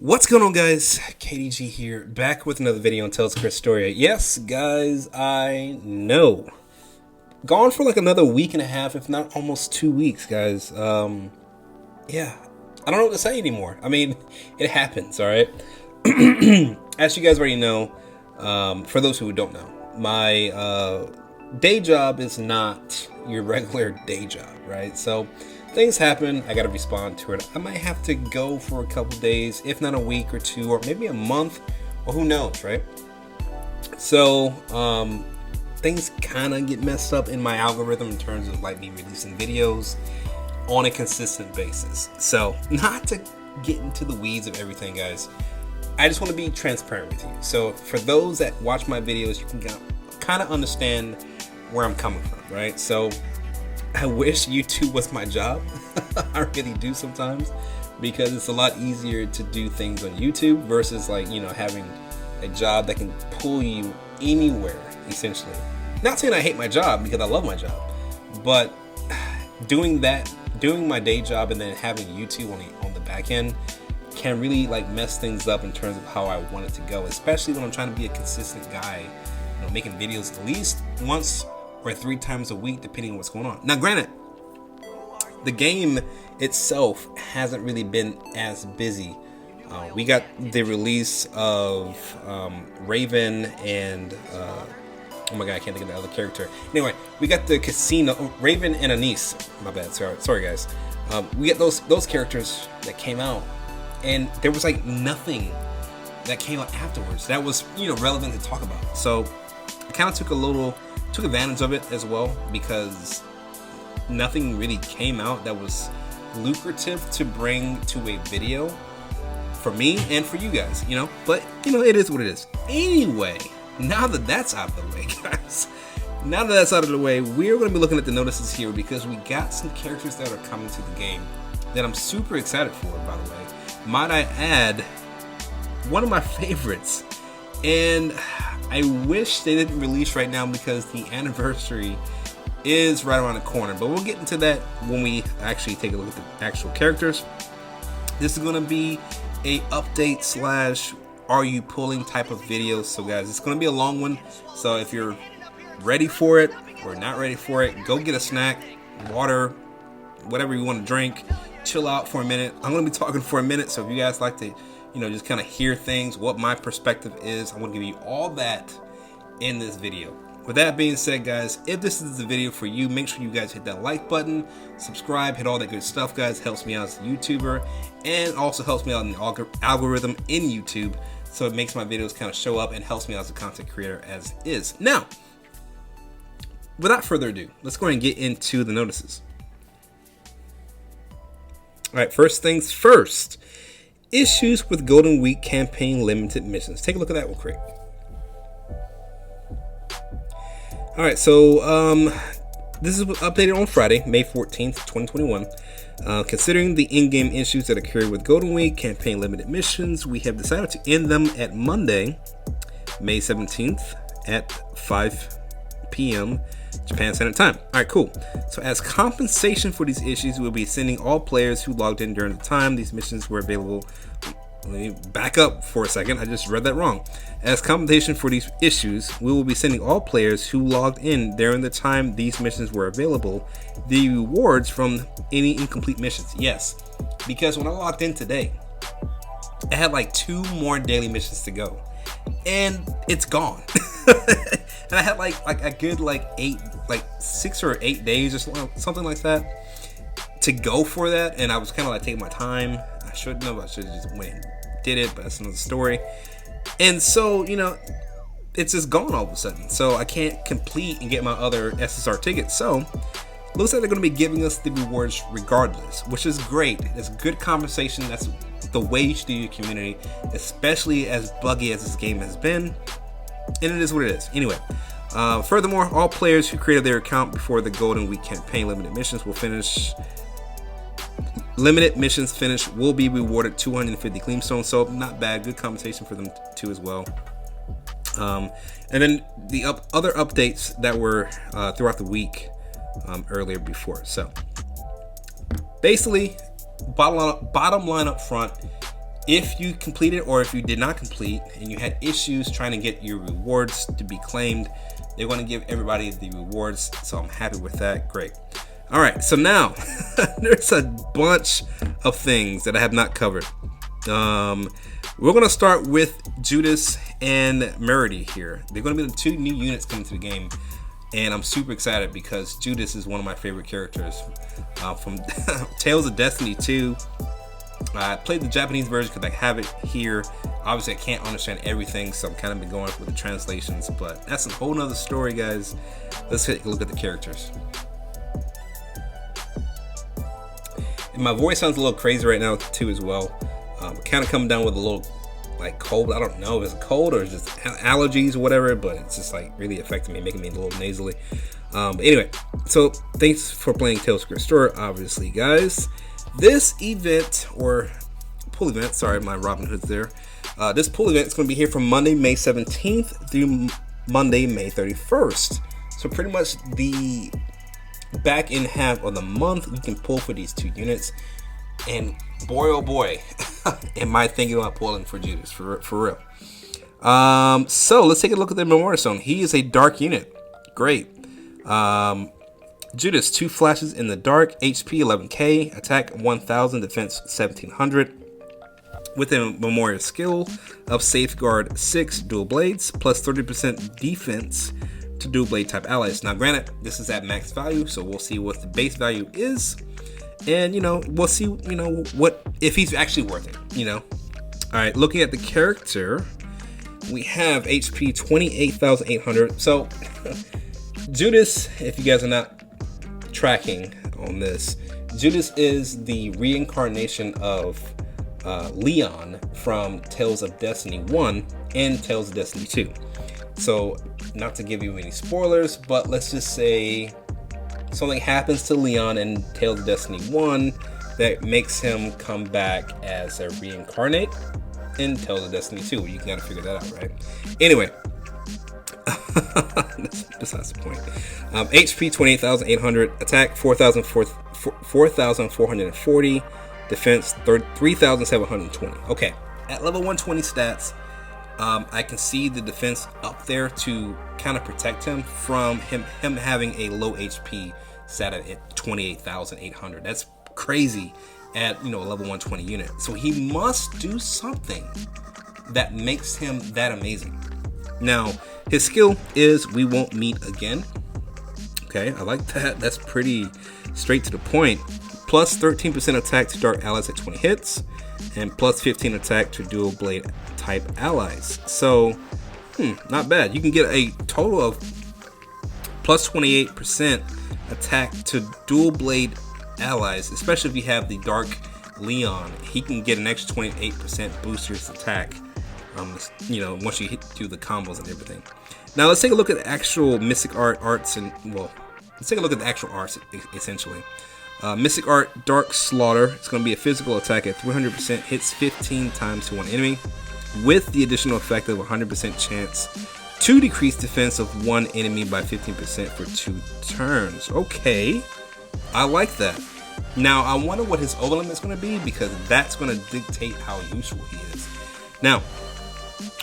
What's going on, guys? KDG here, back with another video on TalesofCrestoria. Yes, guys, I know. Gone for like another week and a half, if not almost 2 weeks, guys. Yeah, I don't know what to say anymore. I mean, it happens, all right? As you guys already know, for those who don't know, my day job is not your regular day job, right? So things happen, I gotta respond to it. I might have to go for a couple days, if not a week or two, or maybe a month, or who knows, right? So things kind of get messed up in my algorithm in terms of like me releasing videos on a consistent basis. So not to get into the weeds of everything, guys, I just want to be transparent with you. So for those that watch my videos, you can kind of understand where I'm coming from, right? So I wish YouTube was my job. I really do sometimes, because it's a lot easier to do things on YouTube versus like, you know, having a job that can pull you anywhere, essentially. Not saying I hate my job, because I love my job, but doing my day job and then having YouTube on the back end can really like mess things up in terms of how I want it to go, especially when I'm trying to be a consistent guy, you know, making videos at least once or 3 times a week, depending on what's going on. Now, granted, the game itself hasn't really been as busy. We got the release of Raven and oh my god, I can't think of the other character. Anyway, we got the casino, Raven and Anise. My bad, sorry guys. We get those characters that came out, and there was like nothing that came out afterwards that was, you know, relevant to talk about. So I kind of took advantage of it as well, because nothing really came out that was lucrative to bring to a video for me and for you guys, you know. But you know, it is what it is. Anyway, now that that's out of the way, guys, we're going to be looking at the notices here, because we got some characters that are coming to the game that I'm super excited for, by the way. Might I add, one of my favorites, and I wish they didn't release right now because the anniversary is right around the corner, but we'll get into that when we actually take a look at the actual characters. This is going to be a update slash are you pulling type of video. So guys, it's going to be a long one, so if you're ready for it or not ready for it, go get a snack, water, whatever you want to drink, chill out for a minute. I'm going to be talking for a minute, so if you guys like to, you know, just kind of hear things, what my perspective is, I'm going to give you all that in this video. With that being said, guys, if this is the video for you, make sure you guys hit that like button, subscribe, hit all that good stuff, guys. Helps me out as a YouTuber, and also helps me out in the algorithm in YouTube, so it makes my videos kind of show up and helps me out as a content creator as is. Now, without further ado, let's go ahead and get into the notices. All right, first things first. Issues with Golden Week campaign limited missions. Take a look at that real quick. All right, so this is updated on Friday, May 14th, 2021. Considering the in-game issues that occurred with Golden Week campaign limited missions, we have decided to end them at Monday, May 17th at 5 p.m. Japan Standard Time. All right, cool. So as compensation for these issues, we'll be sending all players who logged in during the time these missions were available. Let me back up for a second. I just read that wrong. As compensation for these issues, we will be sending all players who logged in during the time these missions were available the rewards from any incomplete missions. Yes, because when I logged in today, I had like 2 more daily missions to go, and it's gone. And I had like a good like 6 or 8 days or something like that to go for that, and I was kind of like taking my time. I should have just went and did it, but that's another story. And so, you know, it's just gone all of a sudden, so I can't complete and get my other SSR tickets. So looks like they're going to be giving us the rewards regardless, which is great. It's good conversation. That's the way you should do your community, especially as buggy as this game has been. And it is what it is. Anyway, furthermore, all players who created their account before the Golden Week campaign limited missions will be rewarded 250 Gleamstones. So not bad, good compensation for them too as well. And then the other updates that were throughout the week earlier before. So basically, bottom line up front, if you completed or if you did not complete and you had issues trying to get your rewards to be claimed, they're going to give everybody the rewards. So I'm happy with that. Great. All right. So now there's a bunch of things that I have not covered. We're going to start with Judas and Meredy here. They're going to be the two new units coming to the game. And I'm super excited because Judas is one of my favorite characters from Tales of Destiny 2. I played the Japanese version because I have it here. Obviously, I can't understand everything, so I'm kind of been going with the translations. But that's a whole nother story, guys. Let's take a look at the characters. And my voice sounds a little crazy right now, too, as well. Kind of coming down with a little, like, cold. I don't know if it's a cold or just allergies or whatever, but it's just, like, really affecting me, making me a little nasally. But anyway, so thanks for playing Tales of Crestoria, obviously, guys. This event, or pool event, sorry, my Robin Hood's there. This pool event is going to be here from Monday, May 17th through Monday, May 31st. So pretty much the back end half of the month, you can pull for these two units. And boy, oh boy, am I thinking about pulling for Judas, for real. So let's take a look at the Memorial Stone. He is a dark unit. Great. Judas, 2 flashes in the dark, HP 11k, attack 1000, defense 1700. With a Memorial skill of Safeguard 6 dual blades, plus 30% defense to dual blade type allies. Now granted, this is at max value, so we'll see what the base value is. And, you know, we'll see, you know, what if he's actually worth it, you know. Alright, looking at the character, we have HP 28,800. So, Judas, if you guys are not tracking on this, Judas is the reincarnation of Leon from Tales of Destiny 1 and Tales of Destiny 2. So, not to give you any spoilers, but let's just say something happens to Leon in Tales of Destiny 1 that makes him come back as a reincarnate in Tales of Destiny 2. You can kind of figure that out, right? Anyway, that's besides the point. HP 28,800, attack 4,440, defense 3,720. Okay, at level 120 stats, I can see the defense up there to kind of protect him from him having a low HP set at 28,800. That's crazy at, you know, a level 120 unit. So he must do something that makes him that amazing. Now, his skill is We Won't Meet Again. Okay, I like that. That's pretty straight to the point. Plus 13% attack to dark allies at 20 hits, and plus 15 attack to dual blade type allies. So, not bad. You can get a total of plus 28% attack to dual blade allies, especially if you have the dark Leon. He can get an extra 28% boost to his attack. You know, once you do the combos and everything. Now let's take a look at the actual Mystic arts, and well, let's take a look at the actual arts essentially. Mystic Art Dark Slaughter. It's going to be a physical attack at 300%, hits 15 times to one enemy, with the additional effect of 100% chance to decrease defense of one enemy by 15% for 2 turns. Okay, I like that. Now I wonder what his overlimit is going to be, because that's going to dictate how useful he is. Now,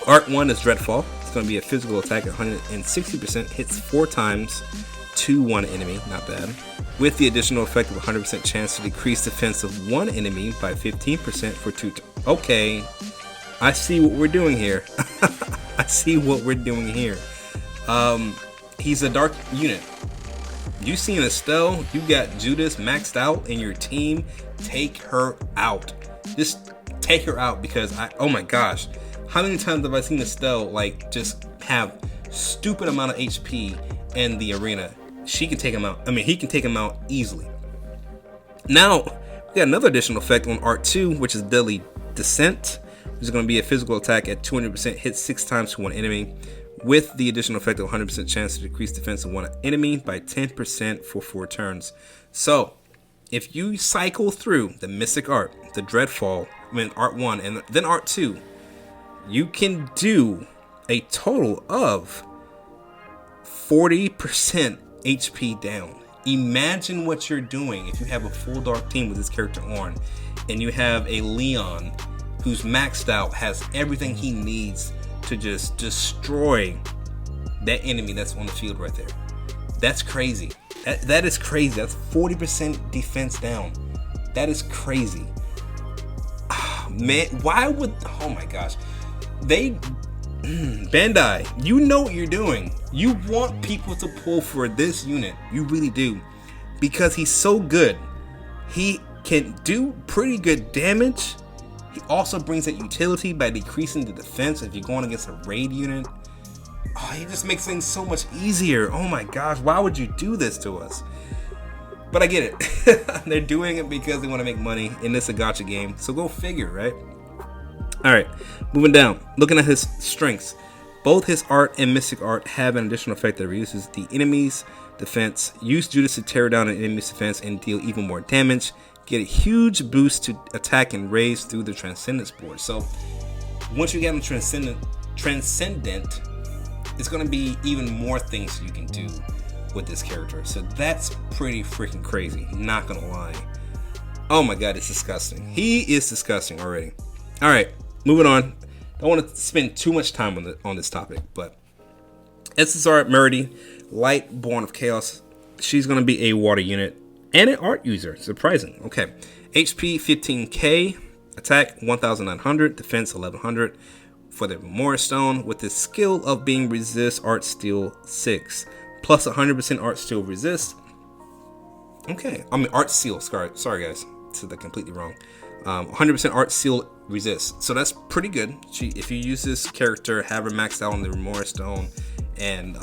Art 1 is Dreadfall. It's going to be a physical attack at 160%, hits 4 times to one enemy, not bad, with the additional effect of 100% chance to decrease defense of one enemy by 15% for 2 turns. Okay, I see what we're doing here. I see what we're doing here. He's a dark unit. You seen Estelle, you got Judas maxed out in your team, take her out. Just take her out, because oh my gosh, how many times have I seen Estelle like just have stupid amount of HP in the arena? She can take him out. I mean, he can take him out easily. Now, we got another additional effect on Art 2, which is Deadly Descent. Which is going to be a physical attack at 200%, hits 6 times to one enemy, with the additional effect of 100% chance to decrease defense of one enemy by 10% for 4 turns. So, if you cycle through the Mystic Art, the Dreadfall, Art 1, and then Art 2, you can do a total of 40% HP down. Imagine what you're doing if you have a full dark team with this character on, and you have a Leon who's maxed out, has everything he needs to just destroy that enemy that's on the field right there. That's crazy. That is crazy. That's 40% defense down. That is crazy. Man, why would, oh my gosh. Bandai, you know what you're doing. You want people to pull for this unit. You really do. Because he's so good. He can do pretty good damage. He also brings that utility by decreasing the defense if you're going against a raid unit. Oh, he just makes things so much easier. Oh my gosh, why would you do this to us? But I get it. They're doing it because they want to make money in this a gacha game. So go figure, right? Alright, moving down. Looking at his strengths. Both his art and mystic art have an additional effect that reduces the enemy's defense. Use Judas to tear down an enemy's defense and deal even more damage. Get a huge boost to attack and raise through the Transcendence board. So once you get on Transcendent, it's going to be even more things you can do with this character. So that's pretty freaking crazy. Not going to lie. Oh my god, it's disgusting. He is disgusting already. Alright, moving on. Don't want to spend too much time on this topic, but SSR Meredy, Light Born of Chaos. She's going to be a water unit and an art user. Surprising. Okay. HP 15k, attack 1900, defense 1100 for the Memorial Stone with the skill of being resist art steal 6 plus 100% art steal resist. Okay. I mean art seal. Sorry guys. Said that completely wrong. 100% art seal resist. So that's pretty good. If you use this character, have her maxed out on the Memorial Stone and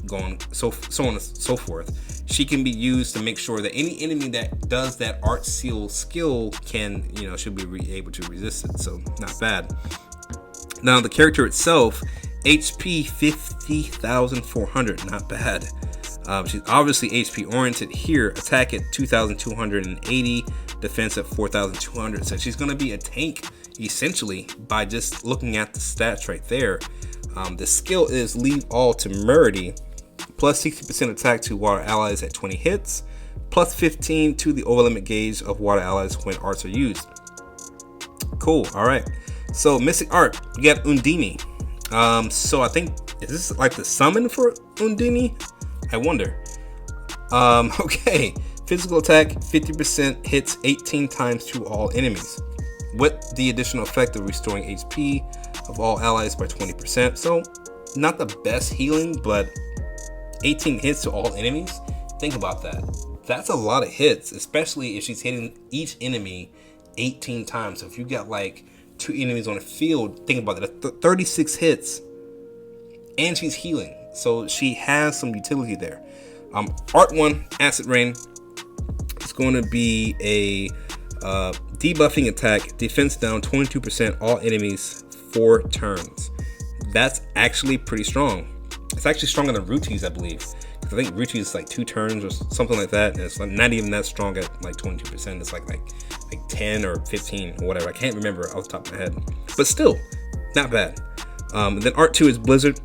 going so on and so forth, she can be used to make sure that any enemy that does that art seal skill can, should be able to resist it. So not bad. Now the character itself, HP 50,400, not bad. She's obviously HP oriented here. Attack at 2,280, defense at 4,200. So she's going to be a tank essentially by just looking at the stats right there. The skill is leave all to Meredy, plus 60% attack to water allies at 20 hits, plus 15 to the overlimit gauge of water allies when arts are used. Cool. All right. So mystic art, you got Undini. So I think, is this like the summon for Undini? I wonder. Okay. Physical attack, 50% hits 18 times to all enemies, with the additional effect of restoring HP of all allies by 20%. So not the best healing, but 18 hits to all enemies. Think about that. That's a lot of hits, especially if she's hitting each enemy 18 times. So if you got like 2 enemies on the field, think about that. 36 hits, and she's healing. So she has some utility there. Art 1, Acid Rain. It's going to be a debuffing attack, defense down 22%, all enemies 4 turns. That's actually pretty strong. It's actually stronger than Ruti's, I believe. I think Ruti is like 2 turns or something like that. And it's not even that strong at like 22%. It's like 10 or 15 or whatever. I can't remember off the top of my head. But still, not bad. And then Art 2 is Blizzard.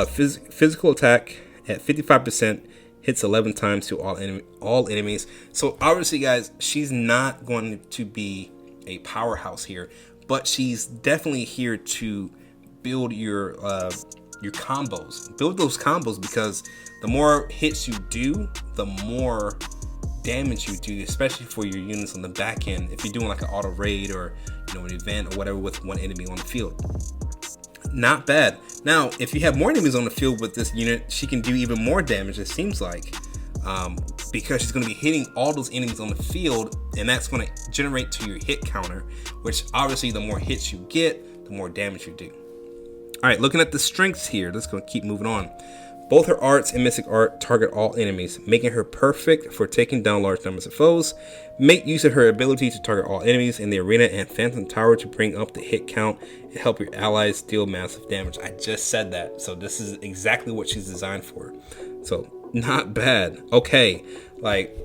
Physical attack at 55%. Hits 11 times to all enemies. So obviously, guys, she's not going to be a powerhouse here, but she's definitely here to build your combos. Build those combos, because the more hits you do, the more damage you do, especially for your units on the back end. If you're doing like an auto raid or an event or whatever with one enemy on the field. Not bad. Now, if you have more enemies on the field with this unit, she can do even more damage, it seems like, because she's going to be hitting all those enemies on the field, and that's going to generate to your hit counter, which obviously the more hits you get, the more damage you do. All right, looking at the strengths here, let's go keep moving on. Both her arts and mystic art target all enemies, making her perfect for taking down large numbers of foes. Make use of her ability to target all enemies in the arena and Phantom Tower to bring up the hit count and help your allies deal massive damage. I just said that, so this is exactly what she's designed for. So not bad. Okay, like,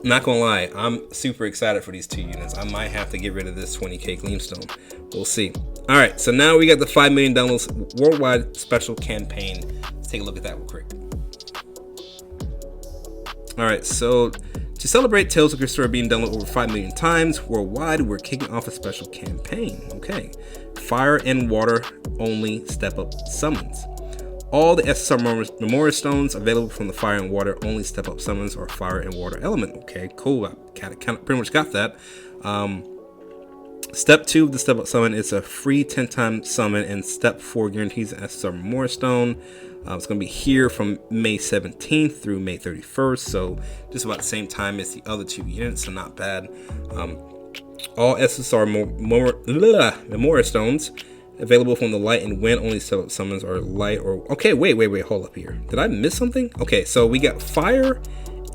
not gonna lie, I'm super excited for these 2 units. I might have to get rid of this 20k Gleamstone. We'll see. All right, so now we got the 5 million downloads worldwide special campaign. Let's take a look at that real quick. All right, so To celebrate Tales of Crestoria being downloaded over 5 million times worldwide, we're kicking off a special campaign. Okay. Fire and water only step up summons. All the SSR Memorial Stones available from the Fire and Water only step up summons or Fire and Water element. Okay, cool. I kind of pretty much got that. Step 2 of the step up summon is a free 10-time summon, and step 4 guarantees an SSR Memorial Stone. It's going to be here from May 17th through May 31st, so just about the same time as the other 2 units, so not bad. All SSR Memorial Stones available from the Light and Wind only step up summons are light or... Okay, wait, hold up here. Did I miss something? Okay, so we got fire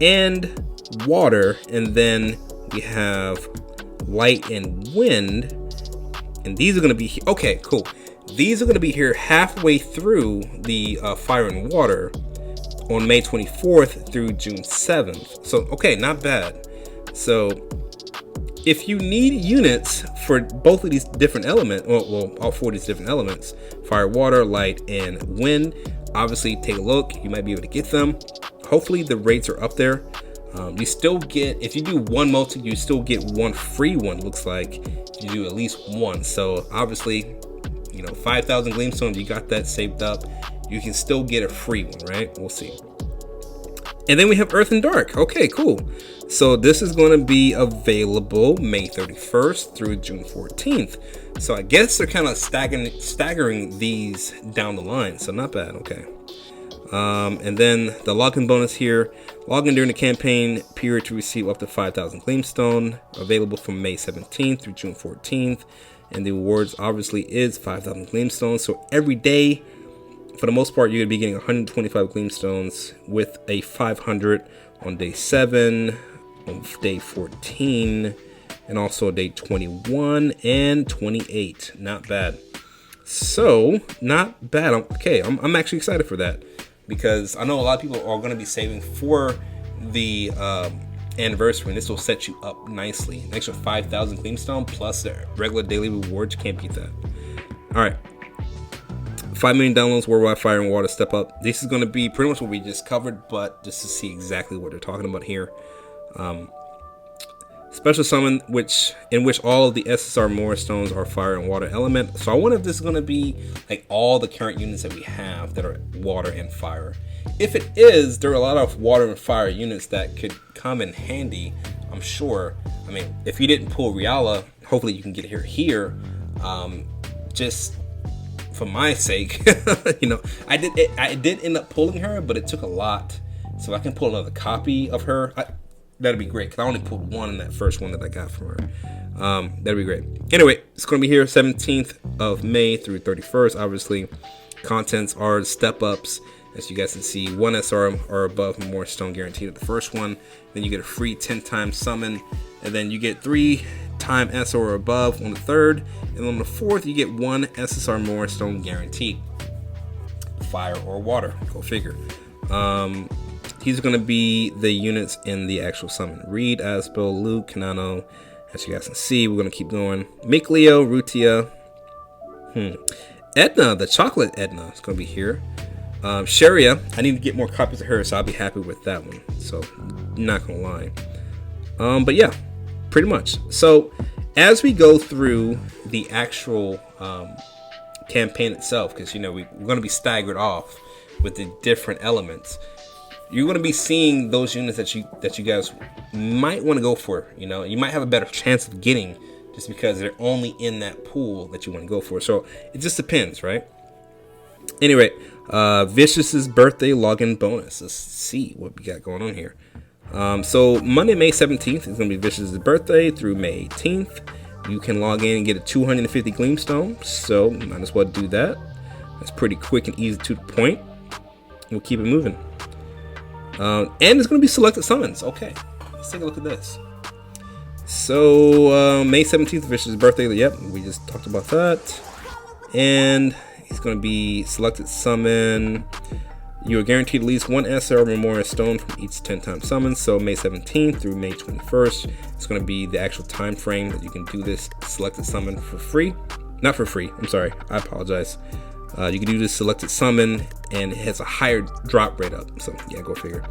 and water, and then we have light and wind, and these are going to be... Okay, cool. These are going to be here halfway through the fire and water on May 24th through June 7th. So, okay, not bad. So... if you need units for both of these different elements, well, all 4 of these different elements, fire, water, light, and wind, obviously take a look. You might be able to get them. Hopefully the rates are up there. You still get, if you do 1 multi, you still get 1 free one, looks like. You do at least 1. So obviously, you know, 5,000 Gleamstones, you got that saved up. You can still get a free one, right? We'll see. And then we have Earth and Dark. Okay, cool. So this is going to be available May 31st through June 14th. So I guess they're kind of staggering these down the line. So not bad. Okay. And then the login bonus here. Login during the campaign period to receive up to 5,000 Gleamstone. Available from May 17th through June 14th. And the rewards obviously is 5,000 Gleamstones. So every day, for the most part, you're going to be getting 125 Gleamstones with a 500 on day 7, on day 14, and also day 21 and 28. Not bad. So, not bad. Okay, I'm actually excited for that, because I know a lot of people are going to be saving for the anniversary, and this will set you up nicely. An extra 5,000 Gleamstone plus the regular daily rewards. You can't beat that. All right. 5 million downloads worldwide, fire and water step up. This is going to be pretty much what we just covered, but just to see exactly what they're talking about here. Special summon, in which all of the SSR Memorial Stones are fire and water element. So I wonder if this is going to be like all the current units that we have that are water and fire. If it is, there are a lot of water and fire units that could come in handy, I'm sure. I mean, if you didn't pull Riala, hopefully you can get her here. Just for my sake, you know, I did end up pulling her, but it took a lot. So if I can pull another copy of her, that'd be great, because I only pulled 1 in that first one that I got from her. That'd be great. Anyway, it's going to be here 17th of May through 31st. Obviously, contents are step ups. As you guys can see, 1 SR or above Memorial Stone guaranteed at the first one. Then you get a free 10-time summon, and then you get 3-time SR or above on the 3rd, and on the 4th you get 1 SSR Memorial Stone guaranteed. Fire or water, go figure. These are going to be the units in the actual summon. Reed, Aspel, Luke, Kanano. As you guys can see, we're going to keep going. Mikleo, Rutia. Edna, the chocolate Edna is going to be here. Sharia, I need to get more copies of her, so I'll be happy with that one. So, not going to lie. But yeah, pretty much. So, as we go through the actual campaign itself, because, you know, we're going to be staggered off with the different elements. You're going to be seeing those units that you guys might want to go for. You know, you might have a better chance of getting just because they're only in that pool that you want to go for. So it just depends, right? Anyway, Vicious's birthday login bonus. Let's see what we got going on here. So Monday, May 17th is going to be Vicious's birthday through May 18th. You can log in and get a 250 Gleamstone. So might as well do that. That's pretty quick and easy to the point. We'll keep it moving. And it's going to be selected summons. Okay, let's take a look at this. So, May 17th, Vicious's birthday. Yep, we just talked about that. And he's going to be selected summon. You are guaranteed at least 1 SR Memorial Stone from each 10-time summon. So, May 17th through May 21st. It's going to be the actual time frame that you can do this selected summon for free. Not for free. I'm sorry. I apologize. You can do this selected summon, and it has a higher drop rate up. So, yeah, go figure.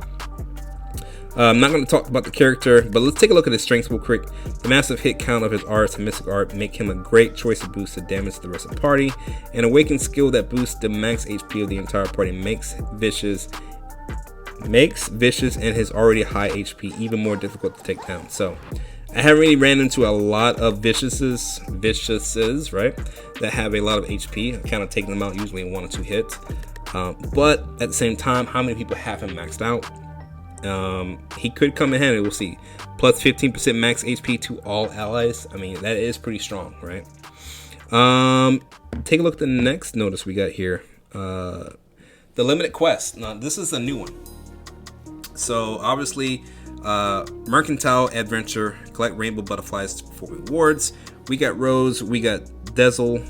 I'm not going to talk about the character, but let's take a look at his strengths real quick. The massive hit count of his arts and mystic art make him a great choice to boost the damage to the rest of the party. An awakened skill that boosts the max HP of the entire party makes vicious and his already high HP even more difficult to take down. So I haven't really ran into a lot of viciouses, right, that have a lot of HP. I kind of take them out usually in 1 or 2 hits. But at the same time, how many people have him maxed out? He could come in handy. We'll see. Plus 15% max HP to all allies. I mean, that is pretty strong, right? Take a look at the next notice we got here. The limited quest. Now, this is a new one. So obviously, Mercantile adventure, collect rainbow butterflies for rewards. We got Rose, we got Dezel.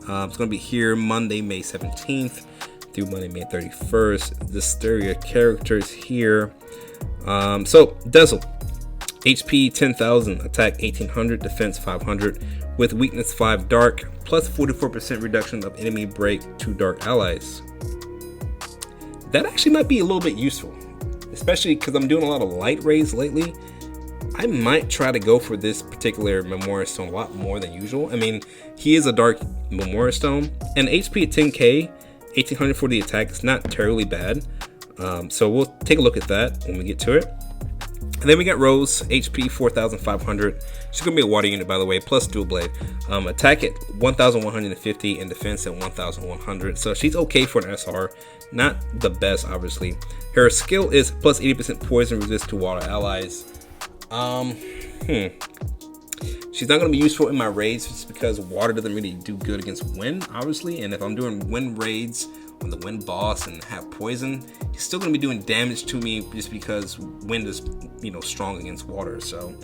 It's going to be here Monday, May 17th through Monday, May 31st. The Crestoria characters here. So Dezel, HP 10,000, attack 1800, defense 500, with weakness 5 dark, plus 44% reduction of enemy break to dark allies. That actually might be a little bit useful, especially because I'm doing a lot of light rays lately. I might try to go for this particular Memorial Stone a lot more than usual. I mean, he is a dark Memorial Stone, and HP at 10k, 1800 for the attack is not terribly bad. So we'll take a look at that when we get to it. And then we got Rose, HP 4,500. She's gonna be a water unit, by the way, plus dual blade. Attack at 1,150 and defense at 1,100. So she's okay for an SR, not the best, obviously. Her skill is plus 80% poison resist to water allies. She's not going to be useful in my raids just because water doesn't really do good against wind, obviously. And if I'm doing wind raids on the wind boss and have poison, he's still going to be doing damage to me just because wind is, strong against water. So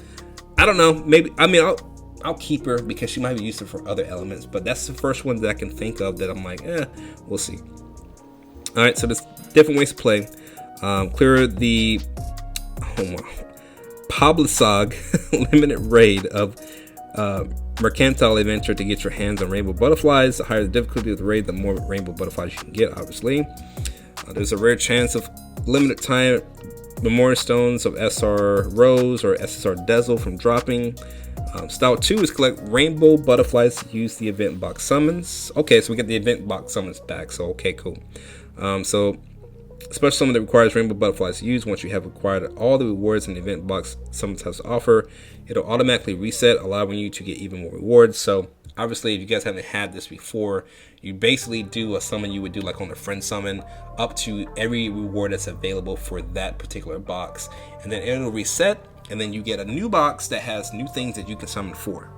I don't know. Maybe, I'll keep her because she might be useful for other elements. But that's the first one that I can think of that I'm like, we'll see. All right, so there's different ways to play. Clear the Pablisog limited raid of Mercantile adventure to get your hands on rainbow butterflies. The higher the difficulty of the raid, the more rainbow butterflies you can get, obviously. There's a rare chance of limited time Memorial Stones of SR Rose or SSR Dezel from dropping. Style 2 is collect rainbow butterflies to use the event box summons. Okay, so we get the event box summons back, so okay, cool. So special summon that requires rainbow butterflies to use. Once you have acquired all the rewards in the event box summons has to offer, it'll automatically reset, allowing you to get even more rewards. So obviously, if you guys haven't had this before, you basically do a summon you would do like on a friend summon up to every reward that's available for that particular box, and then it'll reset, and then you get a new box that has new things that you can summon for.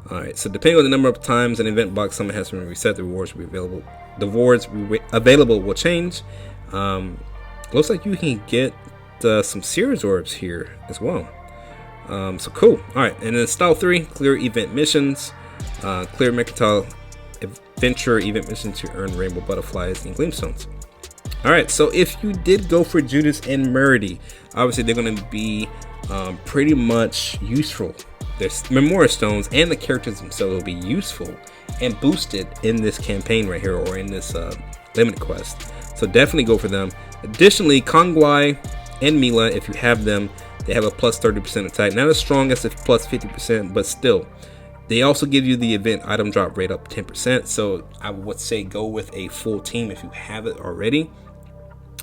Alright, so depending on the number of times an event box summon has been reset, the rewards will be available. The rewards available will change. Looks like you can get some series orbs here as well. So cool. Alright, and then style 3, clear event missions. Clear Mercantile adventure event missions to earn rainbow butterflies and gleamstones. Alright, so if you did go for Judas and Meredy, obviously they're going to be pretty much useful. There's Memorial Stones and the characters themselves will be useful and boosted in this campaign right here, or in this limited quest. So definitely go for them. Additionally, Kongwai and Mila, if you have them, they have a plus 30% attack. Not as strong as the plus 50%, but still. They also give you the event item drop rate up 10%. So I would say go with a full team if you have it already,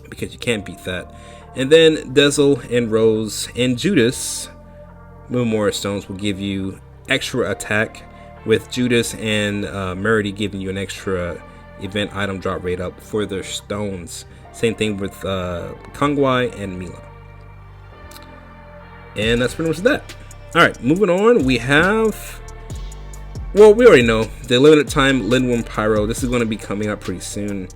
because you can't beat that. And then Dezel and Rose and Judas Memorial Stones will give you extra attack, with Judas and Meredy giving you an extra event item drop rate up for their stones. Same thing with Kongwai and Mila. And that's pretty much that. Alright, moving on, we have, well, we already know the limited time Lindworm Pyro. This is going to be coming up pretty soon.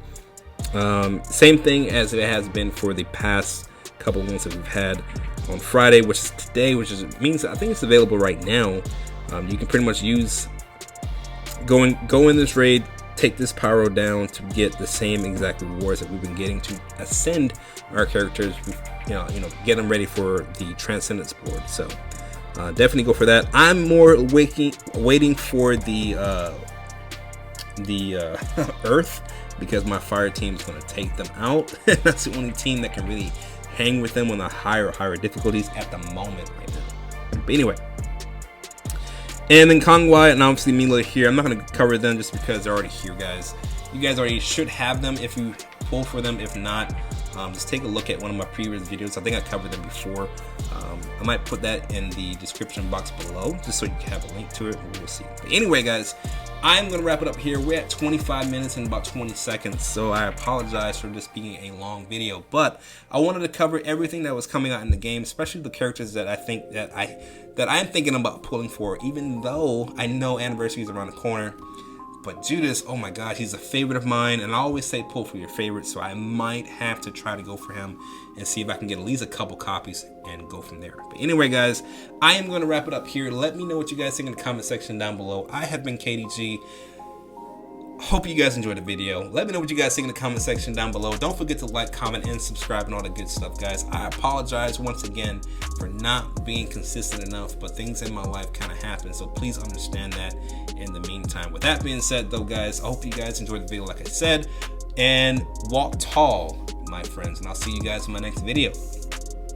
Same thing as it has been for the past couple ones that we've had on Friday, which is today, means I think it's available right now. You can pretty much go in this raid, take this pyro down to get the same exact rewards that we've been getting to ascend our characters, get them ready for the Transcendence board. So definitely go for that. I'm more waiting for the Earth because my fire team is going to take them out. That's the only team that can really hang with them on the higher difficulties at the moment right now. But anyway, and then Kongwai and obviously Mila here. I'm not going to cover them just because they're already here, guys. You guys already should have them if you pull for them. If not, just take a look at one of my previous videos. I think I covered them before. I might put that in the description box below just so you can have a link to it. We'll see. But anyway, guys, I'm going to wrap it up here. We're at 25 minutes and about 20 seconds, so I apologize for this being a long video, but I wanted to cover everything that was coming out in the game, especially the characters that I think that I'm thinking about pulling for, even though I know anniversary is around the corner. But Judas, oh my God, he's a favorite of mine, and I always say pull for your favorite, so I might have to try to go for him and see if I can get at least a couple copies and go from there. But anyway, guys, I am going to wrap it up here. Let me know what you guys think in the comment section down below. I have been KDG. Hope you guys enjoyed the video. Let me know what you guys think in the comment section down below. Don't forget to like, comment, and subscribe and all the good stuff, guys. I apologize once again for not being consistent enough, but things in my life kind of happen, so please understand that in the meantime. With that being said, though, guys, I hope you guys enjoyed the video like I said, and walk tall, my friends, and I'll see you guys in my next video.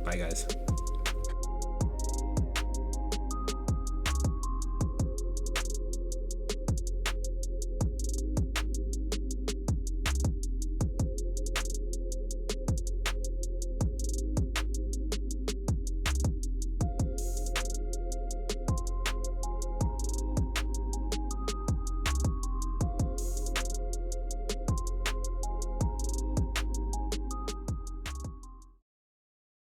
Bye, guys.